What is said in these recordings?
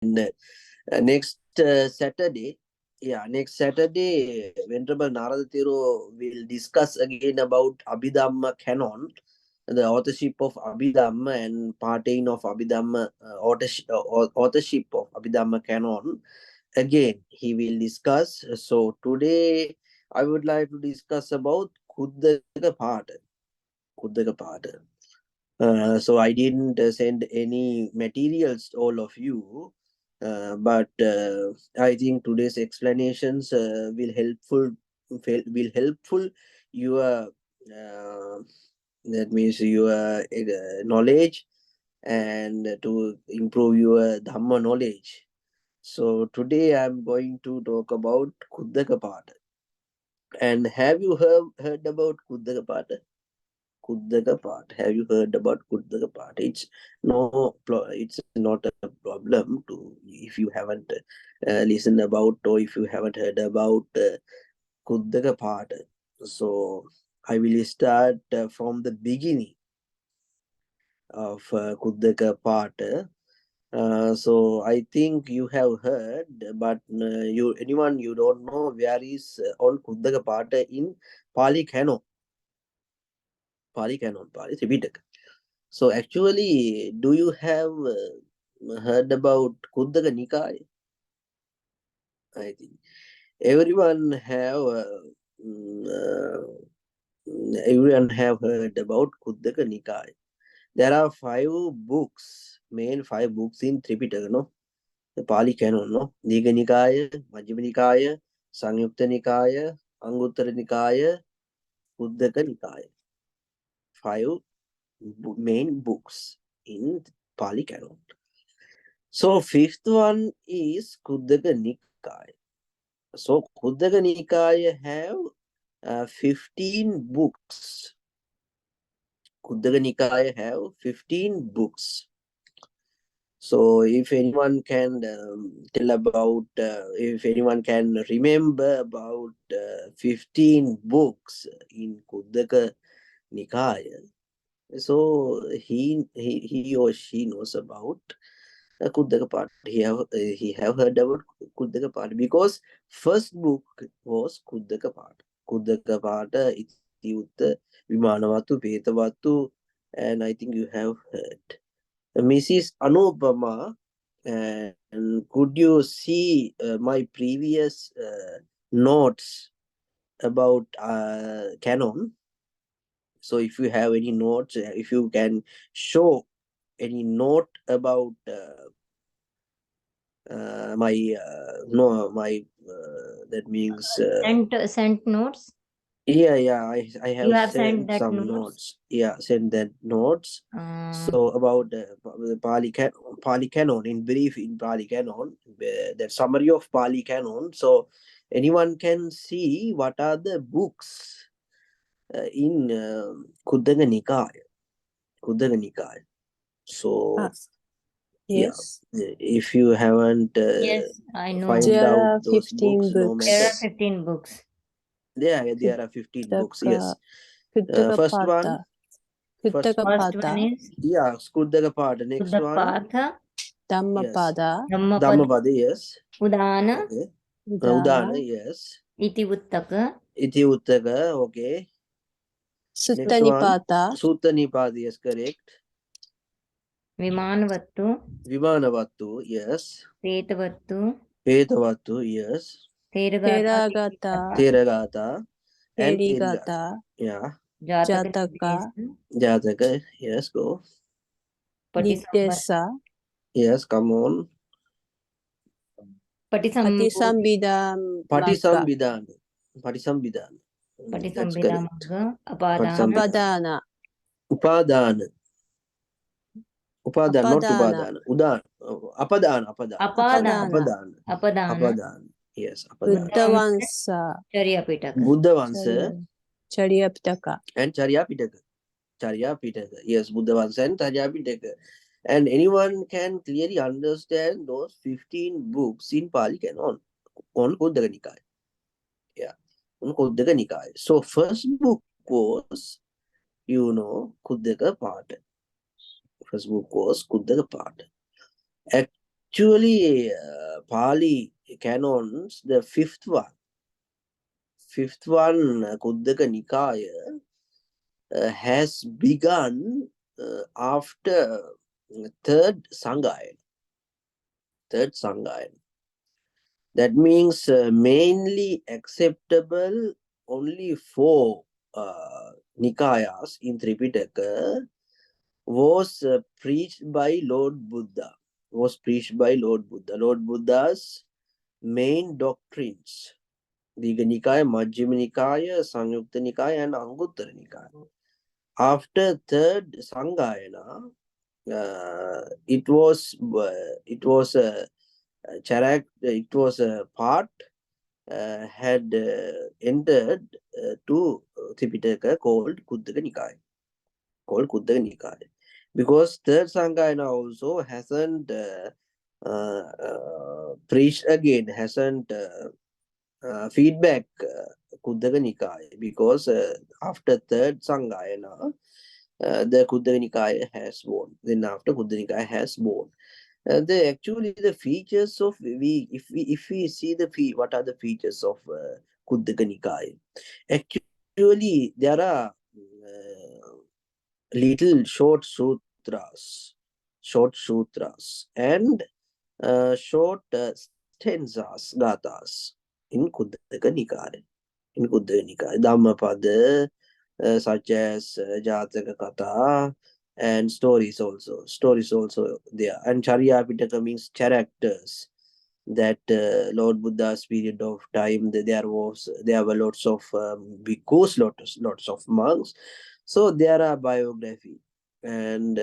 next Saturday, next Saturday, Venerable Narada Thero will discuss again about Abhidhamma canon, the authorship of Abhidhamma and partain of Abhidhamma, authorship of Abhidhamma canon. Again, he will discuss. So today, I would like to discuss about Khudhak Pattha. Khudhak Pattha. So I didn't send any materials to all of you, but I think today's explanations will helpful your that means your knowledge and to improve your Dhamma knowledge. So today I'm going to talk about Khudhak Pattha. And have you heard about Khudhak Pattha? Khudhak Pattha. Have you heard about Khudhak Pattha? It's not a problem to if you haven't listened about or if you haven't heard about Khudhak Pattha. So I will start from the beginning of Khudhak Pattha. So I think you have heard, but you don't know where is on Khudhak Pattha in Pali canon. Pali Tripitaka. So actually, do you have heard about Khuddaka Nikaya? I think everyone have everyone have heard about Khuddaka Nikaya. There are 5 books, main 5 books in Tripitaka, no? The Pali canon, no? Diga Nikaya, Majjhima Nikaya, Sangyukta Nikaya, Anguttara Nikaya, Khuddaka Nikaya. 5 main books in Pali canon. So 5th one is Khuddaka Nikaya. So Khuddaka Nikaya have 15 books. Khuddaka Nikaya have 15 books. So if anyone can tell about, if anyone can remember about 15 books in Khuddaka Nikaya, so he or she knows about Khuddaka Pattha. He have heard about Khuddaka Pattha because first book was Khuddaka Pattha. Khuddaka Pattha, Iti-Utta, Vimanavatu, Petavatu, and I think you have heard. Mrs. Anupama, and could you see my previous notes about canon? So if you have any notes, if you can show any note about that means sent notes. I have You have sent that some notes. Send that notes. So about the Pali canon in brief in Pali canon, that summary of Pali canon. So anyone can see what are the books in Khuddaka Nikaya. So yes. if you haven't Yes, I know. find There out are those 15 books, no books. There matter. are 15 books. There are 15 books. Yes. Khuddaka First one. Pattha. Khuddaka First Pattha. one is Khuddaka Pattha. Next Khudhak one. Pattha. Dhammapada. Dhammapada, yes. Udana. Okay. Udana, yes. Iti-Uttaka. Iti-Uttaka, okay. Sutta Nipata. Sutta Nipata, yes, correct. Vimanavattu. Vimanavattu, yes. Petavattu. Petavattu, yes. Teragata. And Terigata. Yeah. Jataka. Jataka, yes, go. Nitesa. Yes, come on. Patisambhidam. Patisambhidana. Patisambhidam. Apadana. Upadana, not Upadana. Apadana. Apadana. Yes, Buddha Charyapitaka. Charyapitaka. And Charyapitaka. Yes, Buddha Vansa and Charyapitaka. And anyone can clearly understand those 15 books in Pali canon on Khuddaka Nikaya. On Khuddaka Nikaya. So first book was, Khuddaka Pattha. First book was Khuddaka Pattha. Actually, Pali canons, the fifth one, Khuddaka Nikaya, has begun after third Sangayana. Third Sangayana. That means mainly acceptable only four Nikayas in Tripitaka was preached by Lord Buddha. Was preached by Lord Buddha. Lord Buddha's main doctrines. Diga Nikaya, Majjhima Nikaya, Samyukta Nikaya, and Anguttara Nikaya. After third Sangayana, it was a part had entered to Tripitaka called Khuddaka Nikaya. Because third Sangayana also hasn't preached again, hasn't feedback Khuddaka Nikaya, because after third Sangayana, the Khuddaka Nikaya has born. Then after Khuddaka Nikaya has born. The features of if we see what are the features of Khuddaka Nikaya. Actually, there are little short sutras, and short stanzas, gathas in Khuddaka Nikaya. In Khuddaka Nikaya, Dhammapada, such as Jataka Katha, and stories also. Stories also there. And Charya Pitaka means characters. That Lord Buddha's period of time, there were lots of bhikkhus, lots of monks. So there are biography, and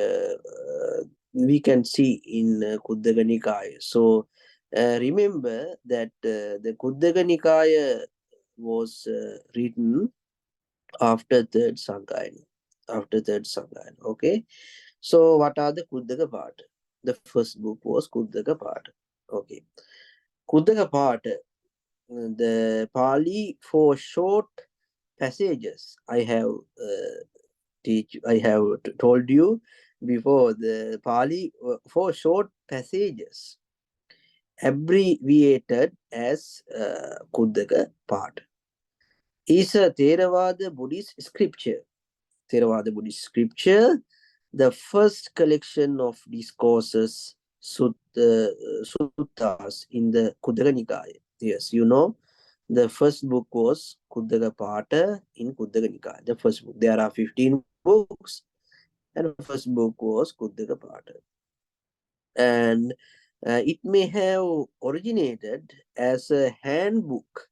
we can see in Khuddaka Nikaya. So remember that the Khuddaka Nikaya was written after third Sangayana. After third Sangayana. Okay. So what are the Khuddaka part? The first book was Khuddaka part. Okay. Khuddaka part, the Pali for short passages. I have told you before, the Pali for short passages, abbreviated as Khuddaka part, is a Theravada Buddhist scripture. Theravada Buddhist scripture, the first collection of discourses, suttas in the Khuddaka Nikaya. Yes, you know, the first book was Khuddaka Pattha in Khuddaka Nikaya. The first book. There are 15 books, and the first book was Khuddaka Pattha. And it may have originated as a handbook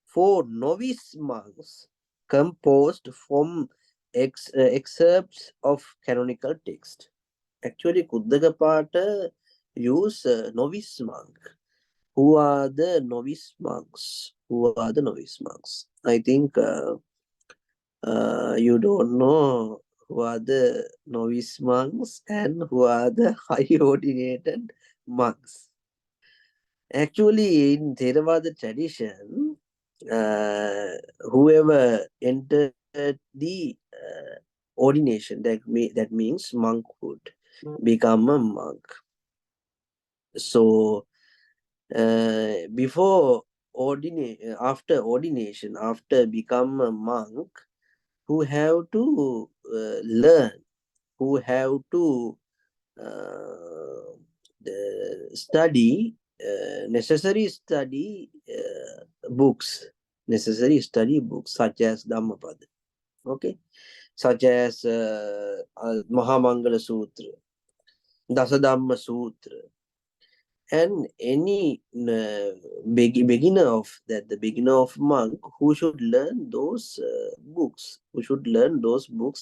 for novice monks, composed from excerpts of canonical text. Actually, Khuddaka Pattha use novice monk. Who are the novice monks? Who are the novice monks? I think you don't know who are the novice monks and who are the high ordinated monks. Actually, in Theravada tradition, whoever entered the ordination, that means monkhood, become a monk. So after ordination, after become a monk, who have to learn, who have to study necessary books such as Dhammapada, okay, such as Mahamangala Sutra, Dasadhamma Sutra, and any beginner of that, the beginner of monk, who should learn those books,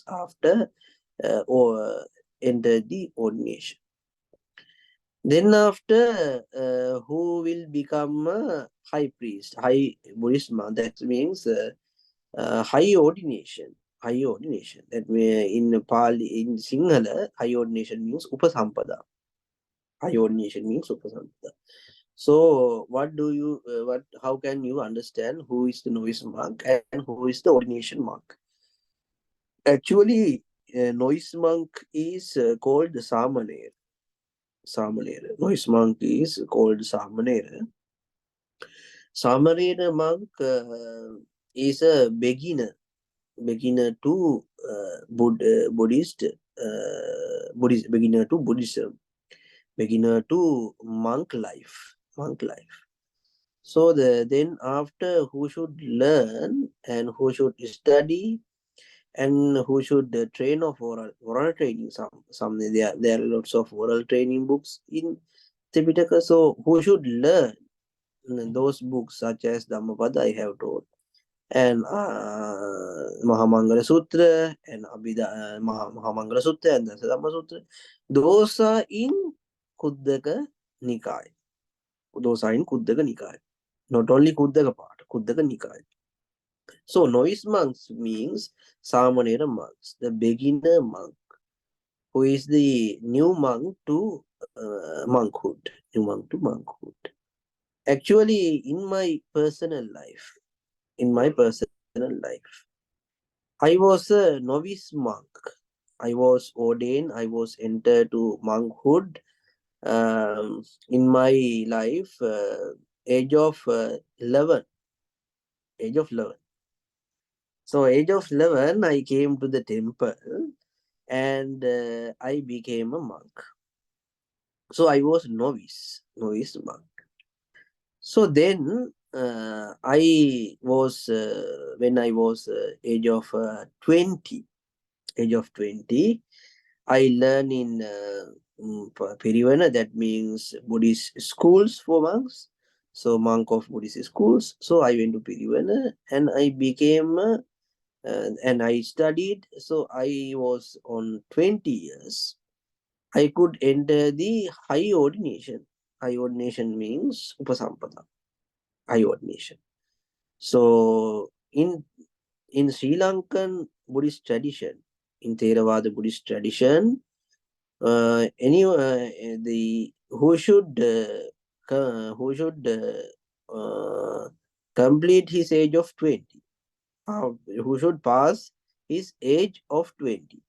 after or enter the ordination. Then after, who will become a high priest, high Buddhist monk? That means high ordination. High ordination. That means in Pali, in Sinhala, high ordination means upasampada. High ordination means upasampada. So, how can you understand who is the novice monk and who is the ordination monk? Actually, novice monk is called the Samaner. Samanera. Novice monk is called Samanera. Samanera monk is a beginner to Buddhist, beginner to Buddhism, beginner to monk life. So then after, who should learn and who should study and who should train of oral training. Some there are lots of oral training books in Tripitaka. So who should learn those books such as Dhammapada I have taught, and Mahamangala Sutra and Mahamangala Sutra and the Dhamma Sutra. Those are in Khuddaka Nikaya. Those are in Khuddaka Nikaya. Not only Khuddaka part, Khuddaka Nikaya. So novice monks means Samanera monks, the beginner monk, who is the new monk to monkhood. Actually, in my personal life, I was a novice monk. I was ordained, I was entered to monkhood in my life, age of 11. So age of 11, I came to the temple and I became a monk. So I was novice monk. So then when I was age of 20, I learned in Pirivana, that means Buddhist schools for monks. So monk of Buddhist schools. So I went to Pirivana and I became and I studied. So I was on 20 years. I could enter the high ordination. High ordination means Upasampada. High ordination. So in Sri Lankan Buddhist tradition, in Theravada Buddhist tradition, the who should complete his age of 20, who should pass his age of 20.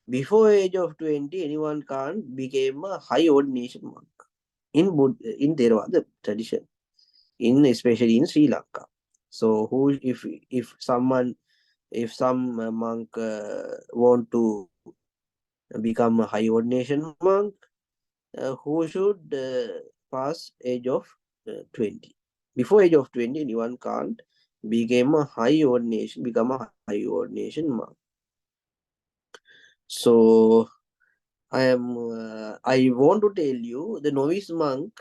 Before age of 20, anyone can't become a high ordination monk in Theravada tradition, especially in Sri Lanka. So if some monk want to become a high ordination monk, who should pass age of 20. Before age of 20, anyone can't become a high ordination monk. So I want to tell you, the novice monk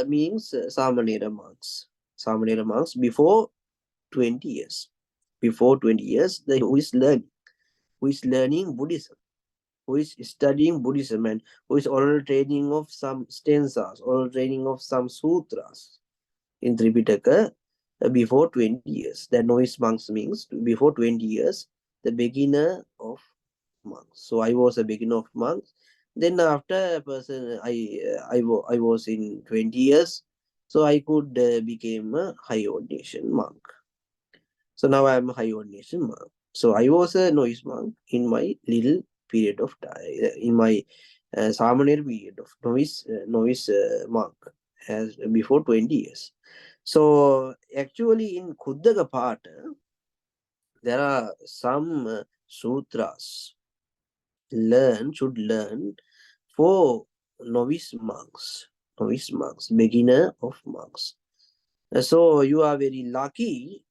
means Samanera monks. Samanera monks before 20 years. Before 20 years, who is learning Buddhism, who is studying Buddhism, and who is oral training of some stanzas, oral training of some sutras in Tripitaka before 20 years. That novice monks means before 20 years, the beginner of monks. So I was a beginner of monks. Then after a person, I was in 20 years, so I could become a high ordination monk. So now I am a high ordination monk. So I was a novice monk in my little period of time, in my Samanera period of novice monk, as before 20 years. So actually in Khudhak Pattha, there are some sutras should learn for novice monks, beginner of monks. So you are very lucky.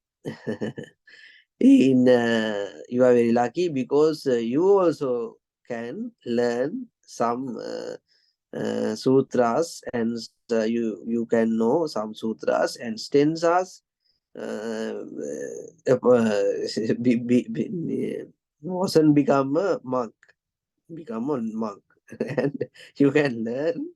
You are very lucky because you also can learn some sutras, and you can know some sutras and stanzas. Wasn't become a monk. And you can learn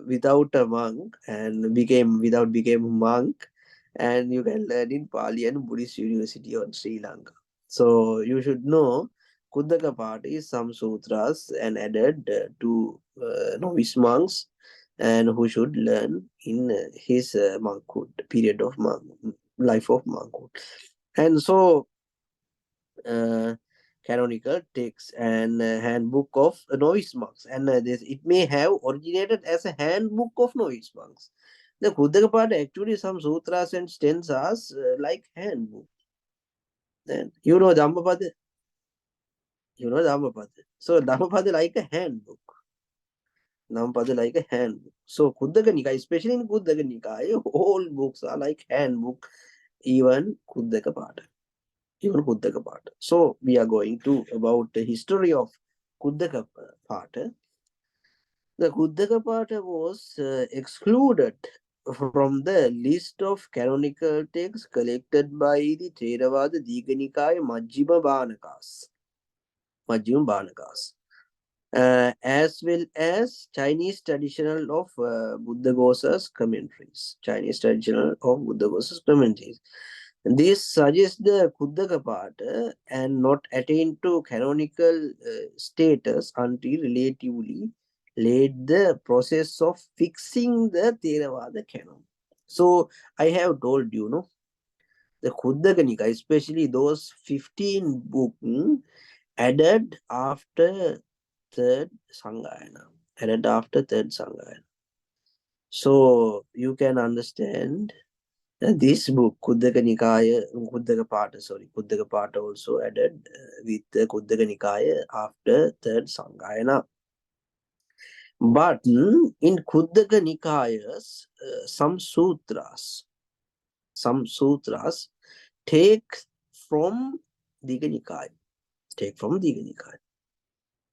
without a monk and became a monk, and you can learn in Pali and Buddhist University on Sri Lanka. So you should know Khudhak Pattha is some sutras and added to novice monks, and who should learn in his monkhood period of life of monkhood. And so canonical text and handbook of novice monks. And it may have originated as a handbook of novice monks. The Khudhak Pattha actually some sutras and stanzas like handbook. Then you know Dhammapada. You know Dhammapada. So Dhammapada like a handbook. Dhammapada like a handbook. So Khuddaka Nikaya, especially in Khuddaka Nikaya, all books are like handbook, even Khuddaka Pattha. Even Khuddaka Pattha. So we are going to about the history of Khuddaka Pattha. The Khuddaka Pattha was excluded from the list of canonical texts collected by the Theravada Digha Nikaya Majjhima Bhanakas. As well as Chinese traditional of Buddhaghosa's commentaries. Chinese traditional of Buddhaghosa's commentaries. This suggests the Khuddaka Pattha and not attained to canonical status until relatively late the process of fixing the Theravada canon. So I have told you, no, the Khuddaka Nikaya, especially those 15 books added after third Sanghayana. Added after third Sanghayana. So you can understand this book, Khuddaka Nikaya, Khuddaka Pattha also added with the Khuddaka Nikaya after third Sanghayana. But in Khuddaka Nikayas, some sutras take from Digha Nikaya.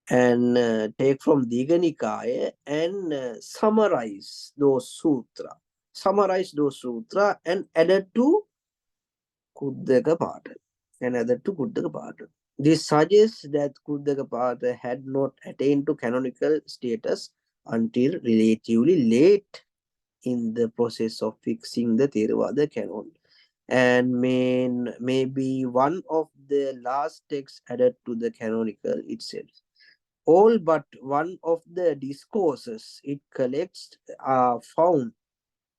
And take from Digha Nikaya and summarize those sutra and added to Khuddaka Pattha. This suggests that Khuddaka Pattha had not attained to canonical status until relatively late in the process of fixing the Theravada canon, and may be one of the last texts added to the canonical itself. All but one of the discourses it collects are found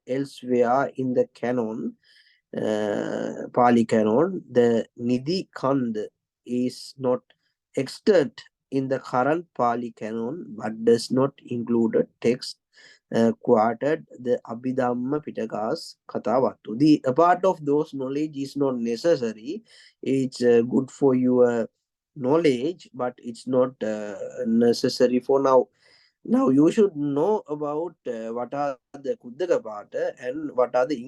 elsewhere in the canon, Pali canon. The Nidhi Kand is not extant in the current Pali canon, but does not include a text quoted the Abhidhamma Pitaka's Kathavattu. The a part of those knowledge is not necessary. It's good for your knowledge, but it's not necessary for now. Now you should know about what are the Khuddaka Pattha and what are the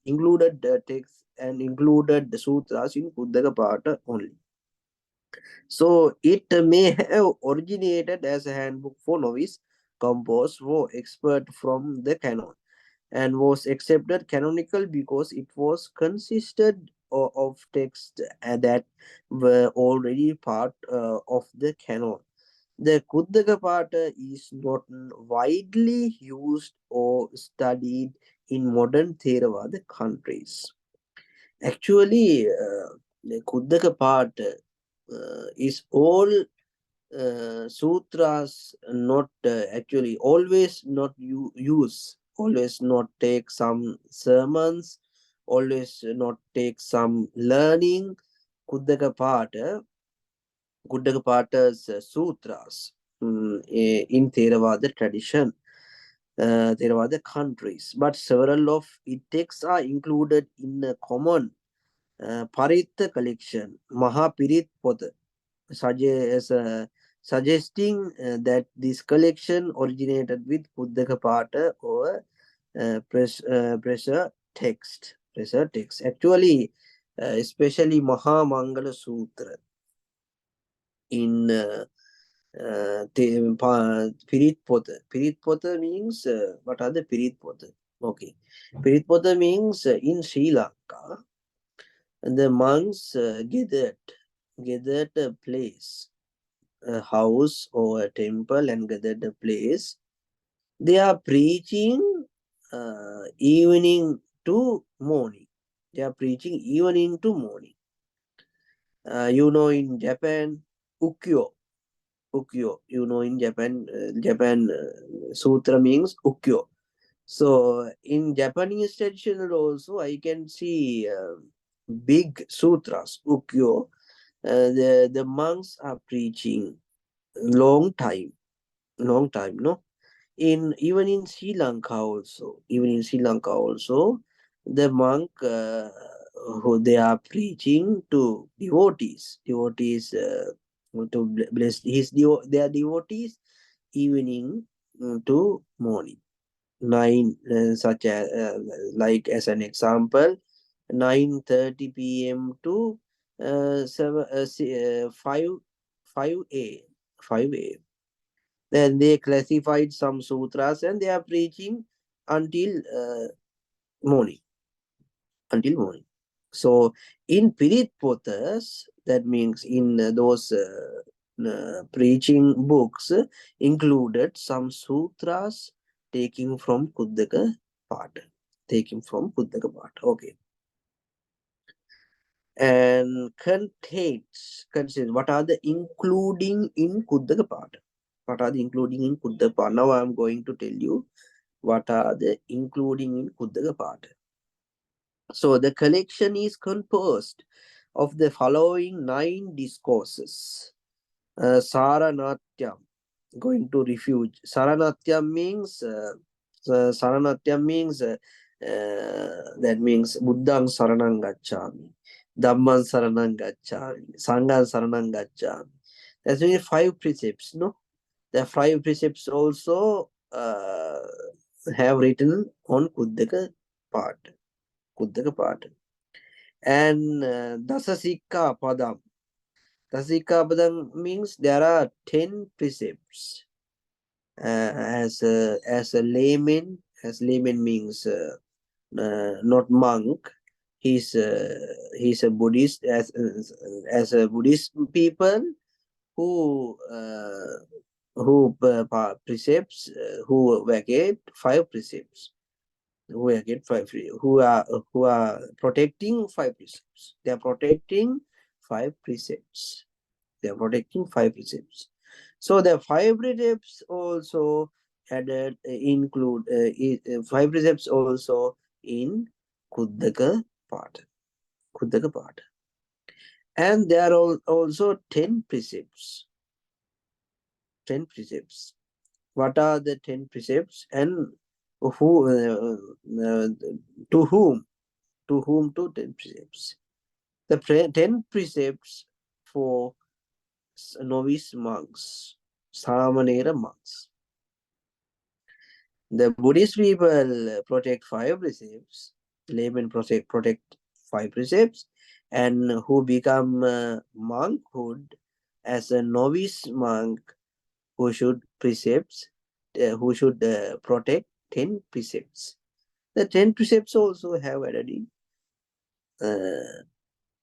included texts and included the sutras in Khuddaka Pattha only. So it may have originated as a handbook for novice composed for expert from the canon, and was accepted canonical because it was consisted of texts that were already part of the canon. The Khuddaka Pattha is not widely used or studied in modern Theravada countries. Actually, the Khuddaka Pattha is all sutras not actually always not use, always not take some sermons, always not take some learning. Khuddaka Pattha's sutras in Theravada tradition, Theravada countries, but several of its texts are included in a common Paritta collection, Mahapirit Potha, suggesting that this collection originated with Khuddaka Pattha or pressure text. Actually, especially Mahamangala Sutra in Pirit Potha. Pirit Potha means what are the Pirit Potha? Okay, Pirit Potha means in Sri Lanka, the monks gathered a place, a house or a temple, and gathered a place. They are preaching evening to morning. They are preaching evening to morning. In Japan, Ukkyo. In Japan sutra means Ukkyo. So in Japanese tradition also, I can see big sutras, Ukkyo. The monks are preaching long time, no? Even in Sri Lanka also, the monk who they are preaching to devotees, to bless their devotees, evening to morning, nine, such as like as an example, 9:30 p.m. to 5 5 a.m. Then they classified some sutras and they are preaching until morning, until morning. So in Pirit Pothas, that means in those preaching books, included some sutras taking from Khudhak Pattha. Okay. And contains what are the including in Khudhak Pattha. What are the including in Khudhak Pattha? Now I am going to tell you what are the including in Khudhak Pattha. So the collection is composed of the following 9 discourses. Saranatyam, going to refuge. Saranatyam means that means Buddhang Saranang Gacchami, Dhamman Saranang Gacchami, Sanghang Saranang Gacchami. That's means 5 precepts, no? The 5 precepts also have written on Kuddaka part. And Dasasikha Padam. Dasasikha Padam means there are 10 precepts. As a layman, means not monk. He's a Buddhist. As a Buddhist people who precepts, who vacate 5 precepts, who are protecting 5 precepts. They are protecting 5 precepts. So the 5 precepts also include 5 precepts also in Khuddaka Pattha. And there are also 10 precepts. 10 precepts. What are the 10 precepts and who to whom? To whom to 10 precepts? The 10 precepts for novice monks, Samanera monks. The Buddhist people protect 5 precepts, laymen protect 5 precepts, and who become monkhood as a novice monk who should protect 10 precepts. The 10 precepts also have already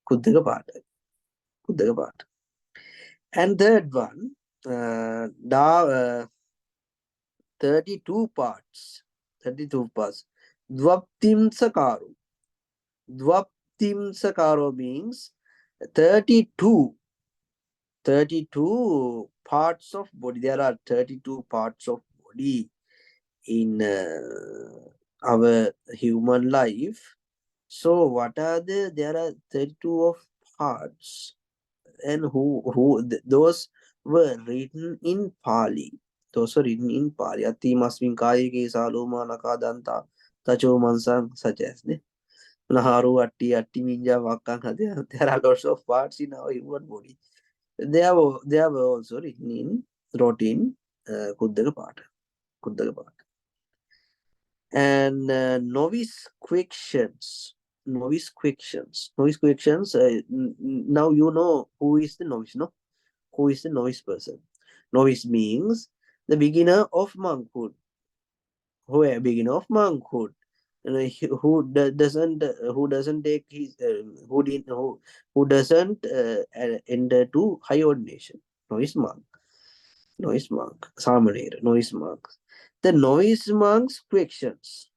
Khuddaka Pattha. And third one, 32 parts. Dvaptimsakaro. Dvaptimsakaro means 32 parts of body. There are 32 parts of body in our human life. So what are there are 32 of parts, and those were written in Pali. Ati masmin kaye ke saluma nakadanta tacho mansang, such as Naharu atti minja wakang. There are lots of parts in our human body. They have also wrote in Khuddaka Pattha. And novice questions. Now you know who is the novice, no? Who is the novice person? Novice means the beginner of monkhood. Who doesn't take his who doesn't enter to high ordination. Novice monk, Samanera, novice monk. The novice monks questions.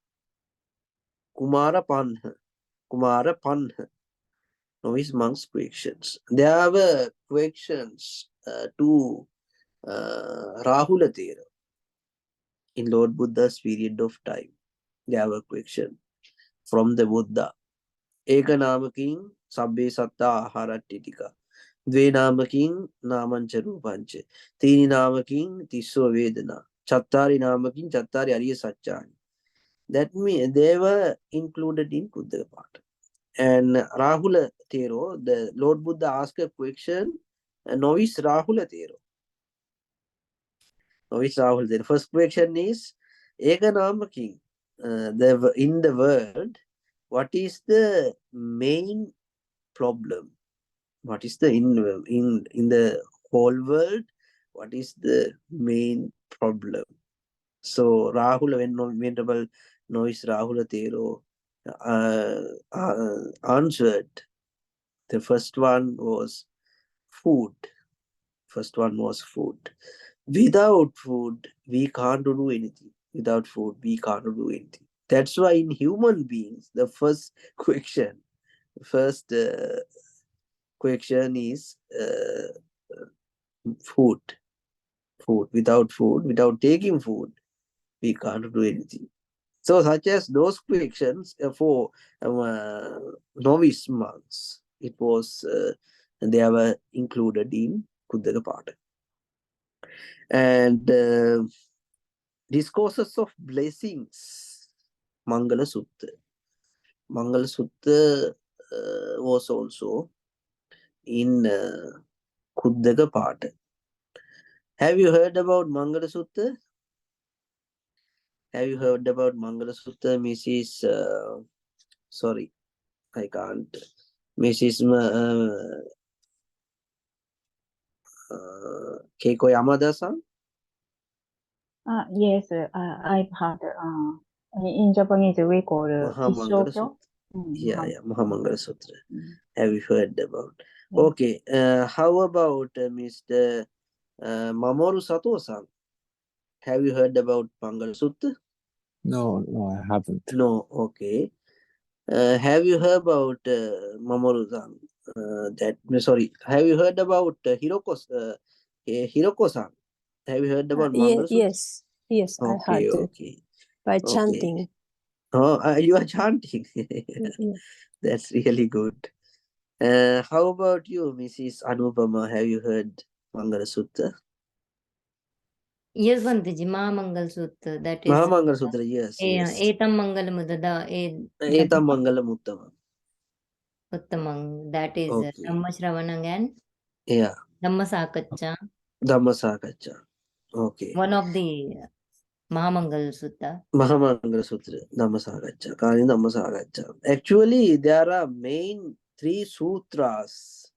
Kumara Panha, novice monks questions. There were questions to Rahula Thera in Lord Buddha's period of time. There were questions from the Buddha. Ekanamaking Sabbe Satta Ahara Titika. Dve namaking namancha rupancha. Tini namaking tisso vedana. Chattari namaking chattari ariya satchani. That means they were included in Khuddaka Pattha. And Rahula Thero, the Lord Buddha asked a question, novice Rahula Thero. Novice Rahula Thero. First question is, Eka namaking. In the world, what is the main problem? What is the in the whole world? What is the main problem? So Rahul, when Venerable Noise Rahula Thero answered, the first one was food. First one was food. Without food, we can't do anything. Without food, we can't do anything. That's why in human beings, the first question is food. Food. Without taking food, we can't do anything. So, such as those questions for novice monks, it was they were included in Khuddaka Pattha. And discourses of blessings, Mangala Sutta. Mangala Sutta was also in Khuddaka Pattha. Have you heard about Mangala Sutta? Have you heard about Mangala Sutta, Mrs. Sorry, I can't. Mrs. Keiko Yamada-san? Yes, I've heard. In Japanese, we call Mahamangala Issho. Sutra. Yeah, Mahamangala Sutra. Mm. Have you heard about? Yeah. Okay, how about Mr. Mamoru Sato-san? Have you heard about Mangala Sutta? No, I haven't. No, okay. Have you heard about Mamoru-san? Have you heard about Hiroko-san? Have you heard about Mangala Sutta? Yes, I Okay, heard okay. by Okay. chanting. Oh, you are chanting. Yeah. That's really good. How about you, Mrs. Anupama? Have you heard Mangala Sutta? Yes, Bantiji, Mahamangal Sutta. That is Mahamangala Sutra, yes. Etam Mangalamudada Etam Mangalam Uttama. Uttamang. That is Okay. Dhamma Shravanam and Yeah. Dhamma Sakaccha. Dhamma Sakaccha. Okay. One of the Mahamangal Sutta. Mahamangala Sutra, Dhamma Sakaccha. Kani Dhamma Sakaccha. Actually, there are main 3 sutras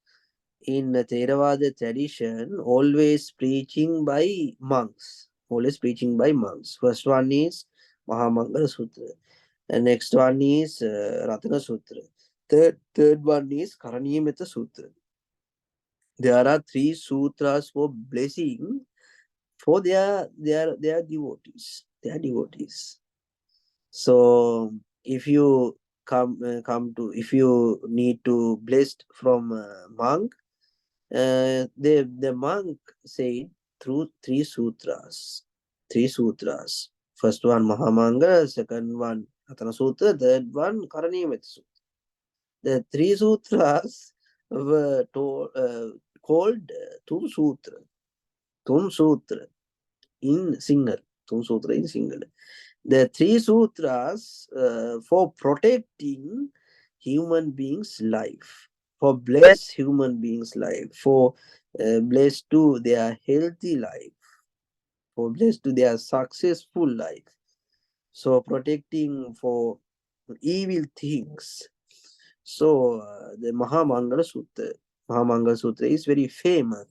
in the Theravada tradition, always preaching by monks. Always preaching by monks. First one is Mahamangala Sutra. The next one is Ratana Sutra. Third one is Karaniyamita Sutra. There are 3 sutras for blessing for their devotees. They are devotees. So if you if you need to blessed from a monk, the monk said through 3 sutras. 3 sutras. First one Mahamangala, second one Ratana Sutra, third one Karaniyamita Sutra. The 3 sutras were called Tum Sutra. Tum Sutra in single. Tum Sutra in single. The 3 sutras for protecting human beings' life, for bless human beings' life, for bless to their healthy life, for bless to their successful life. So protecting for evil things. So the Mahamangala Sutra is very famous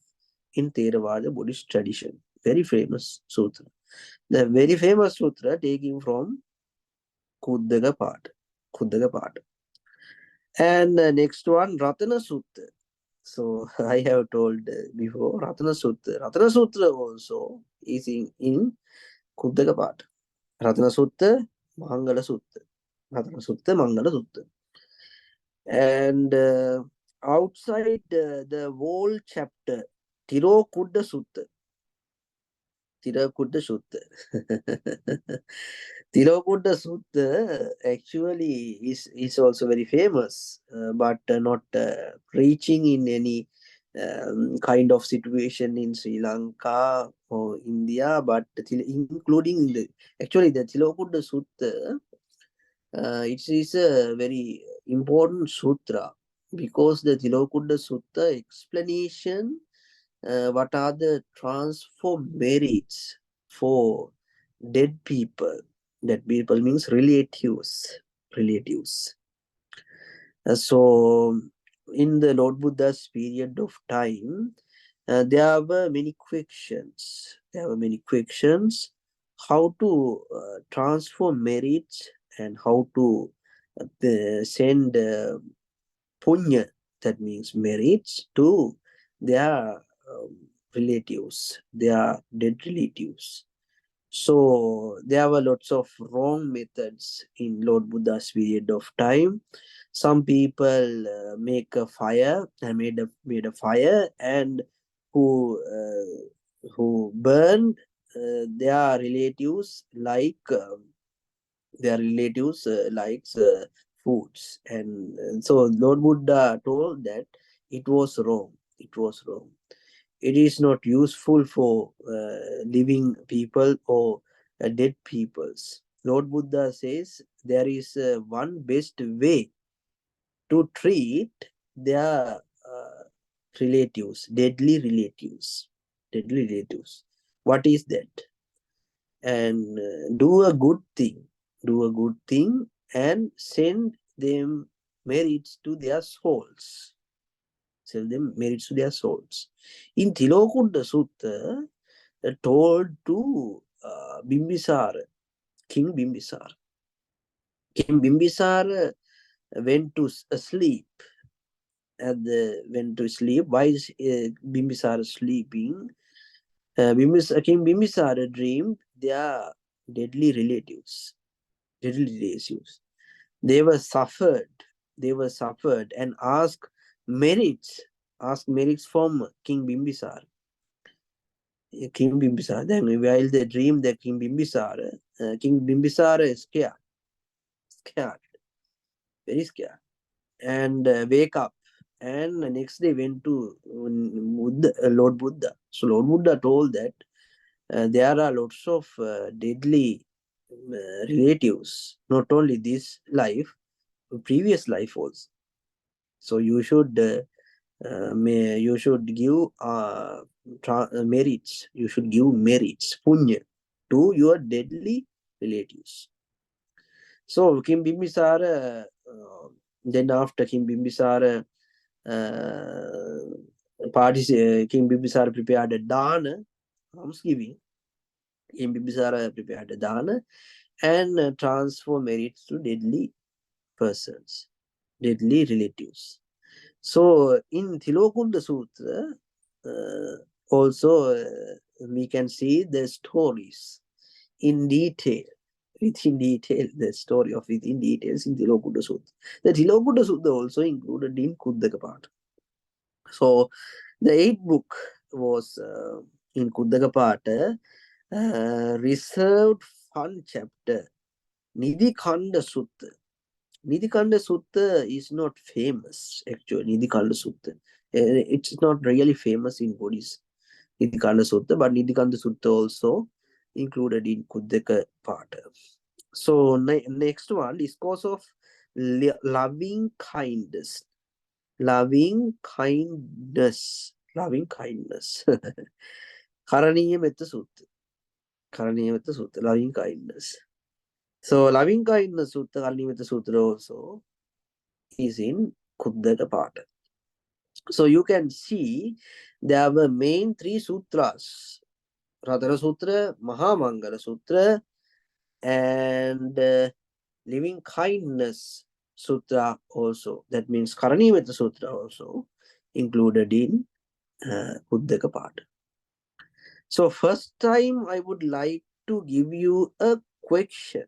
in Theravada Buddhist tradition. Very famous sutra. The very famous sutra taking from Khuddaka Pattha. And next one, Ratana Sutra. So I have told before, Ratana Sutra. Ratana Sutra also is in Khuddaka Pattha. Ratana Sutra, Mangala Sutra. Ratana Sutra, Mangala Sutra. And outside the whole chapter, Tirokudda Sutta. Tirokudda Sutta. Tirokudda Sutta actually is also very famous, but not preaching in any kind of situation in Sri Lanka or India, but including the Tilokutta Sutta, it is a very important sutra because the Tilokutta Sutta explanation what are the transform merits for dead people. Dead people means relatives. So in the Lord Buddha's period of time, there were many questions. How to transform merits and how to send punya, that means merits, to their relatives, their dead relatives. So there were lots of wrong methods in Lord Buddha's period of time. Some people make a fire and made a fire and who burned their relatives like foods, and so Lord Buddha told that it was wrong. It is not useful for living people or dead peoples. Lord Buddha says there is one best way to treat their relatives, deadly relatives. What is that? And do a good thing and send them merits to their souls. In Tilokutta Sutta, told to Bimbisara, King Bimbisara. King Bimbisara went to sleep. Why is Bimbisara sleeping? King Bimbisara dreamed their deadly relatives. They were suffered and asked merits from King Bimbisara. Then while they dreamed that King Bimbisara is scared, very scared, and wake up. And the next day went to Lord Buddha. So Lord Buddha told that there are lots of deadly relatives, not only this life, previous life also. So you should give merits. You should give merits, punya, to your deadly relatives. So King Bimbisara, then after King Bimbisara, King Bimbisara prepared a dana, almsgiving. King Bimbisara prepared a dana and transfer merits to deadly persons, deadly relatives. So in Tilokutta Sutra, also we can see the stories in detail, the story of it in details in Tilokutta Sutra. The Tilokutta Sutra also included in Khudhak Pattha. So the 8th book was in Khudhak Pattha, reserved fun chapter, Nidhikanda Sutta. Nidhikanda Sutta is not famous, actually. Nidhikanda Sutta. It's not really famous in Buddhism, Nidhikanda Sutta, but Nidhikanda Sutta also included in Khudhak Pattha. So, next one, discourse of loving kindness. Loving kindness. Karaniya Metta Sutta. Loving kindness. So, loving kindness Sutta, Karaniya Metta Sutra also is in Khudhak Pattha. So you can see there were main 3 sutras: Radhara Sutra, Mahamangala Sutra, and Living Kindness Sutra also. That means Karanimetta Sutra also included in Khudhak Pattha. So first time I would like to give you a question.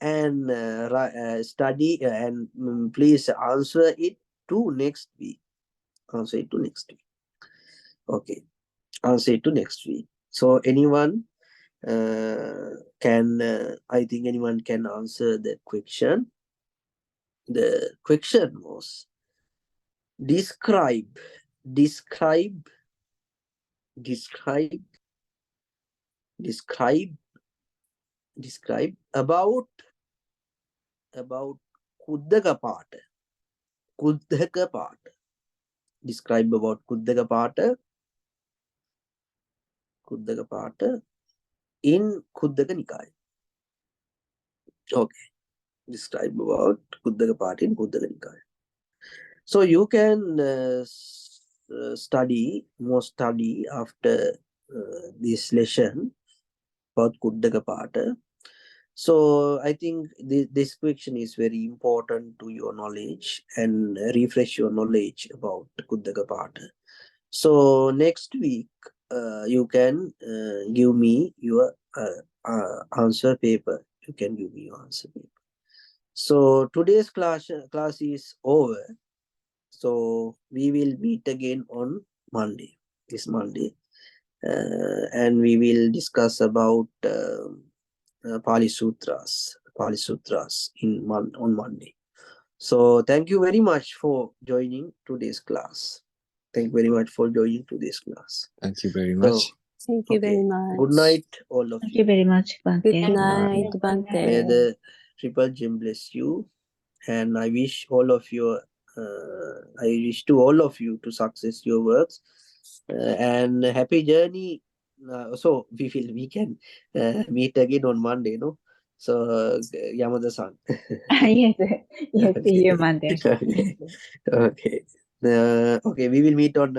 And study and please answer it to next week. Okay, answer it to next week. So anyone can, I think anyone can answer the question. The question was, Describe, describe, describe, describe, describe about Khudhak Pattha. Khudhak Pattha. Describe about Khudhak Pattha. Khudhak Pattha in Khudhak Nikaya. Okay. Describe about Khudhak Pattha in Khudhak Nikaya. So you can study after this lesson about Khudhak Pattha. So I think this question is very important to your knowledge and refresh your knowledge about Khudhak Pattha. So next week you can give me your answer paper. You can give me your answer paper. So today's class is over. So we will meet again on Monday, this Monday, and we will discuss about Pali Sutras on Monday. So thank you very much for joining today's class. Thank you very much for joining today's class. Thank you very So, much. Thank you very okay. much. Good night, all of Thank you. you very much, Good Bante. night, May Bante. the Triple Gem bless you, and I wish all of you, I wish to all of you to success your works, and happy journey. So we can meet again on Monday, no? So Yamada-san. Yes, yes, see you Okay. Monday. Okay. Okay. Okay, we will meet on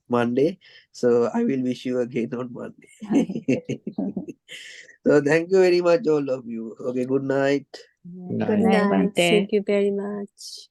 Monday. So I will wish you again on Monday. So thank you very much, all of you. Okay, good night. Good Good night. night, Night. Bante. Thank you very much.